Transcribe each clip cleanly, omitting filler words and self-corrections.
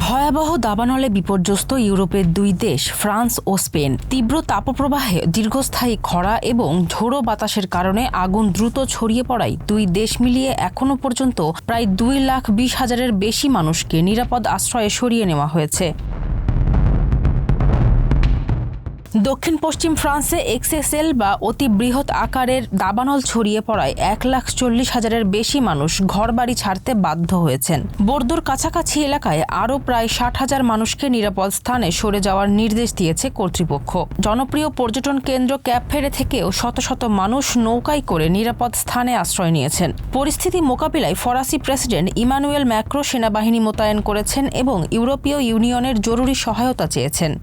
ভয়াবহ দাবানলে বিপর্যস্ত ইউরোপের দুই দেশ ফ্রান্স ও স্পেন। তীব্র তাপপ্রবাহে, দীর্ঘস্থায়ী খরা এবং ঝোড়ো বাতাসের কারণে আগুন দ্রুত ছড়িয়ে পড়ায় দুই দেশ মিলিয়ে এখনও পর্যন্ত প্রায় 2,20,000-এর বেশি মানুষকে নিরাপদ আশ্রয়ে সরিয়ে নেওয়া হয়েছে। দক্ষিণ পশ্চিম ফ্রান্সে এক্সএসএল বা অতি বৃহৎ আকারের দাবানল ছড়িয়ে পড়ায় 1,40,000-এর বেশি মানুষ ঘরবাড়ি ছাড়তে বাধ্য হয়েছেন। বোর্দোর কাছাকাছি এলাকায় আরও প্রায় 60,000 মানুষকে নিরাপদ স্থানে সরে যাওয়ার নির্দেশ দিয়েছে কর্তৃপক্ষ। জনপ্রিয় পর্যটন কেন্দ্র ক্যাপ ফেরে থেকেও শত শত মানুষ নৌকায় করে নিরাপদ স্থানে আশ্রয় নিয়েছেন। পরিস্থিতি মোকাবিলায় ফরাসি প্রেসিডেন্ট ইমানুয়েল ম্যাক্রো সেনাবাহিনী মোতায়েন করেছেন এবং ইউরোপীয় ইউনিয়নের জরুরি সহায়তা চেয়েছেন।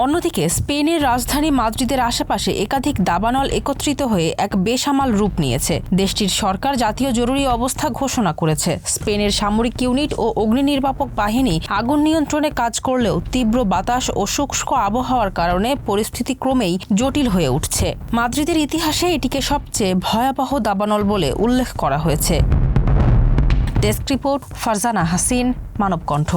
অন্যদিকে স্পেনের রাজধানী মাদ্রিদের আশেপাশে একাধিক দাবানল একত্রিত হয়ে এক বেসামাল রূপ নিয়েছে। দেশটির সরকার জাতীয় জরুরি অবস্থা ঘোষণা করেছে। স্পেনের সামরিক ইউনিট ও অগ্নি নির্বাপক বাহিনী আগুন নিয়ন্ত্রণে কাজ করলেও তীব্র বাতাস ও শুষ্ক আবহাওয়ার কারণে পরিস্থিতি ক্রমেই জটিল হয়ে উঠছে। মাদ্রিদের ইতিহাসে এটিকে সবচেয়ে ভয়াবহ দাবানল বলে উল্লেখ করা হয়েছে। Desk report, Farzana Hasin, Manabkantha.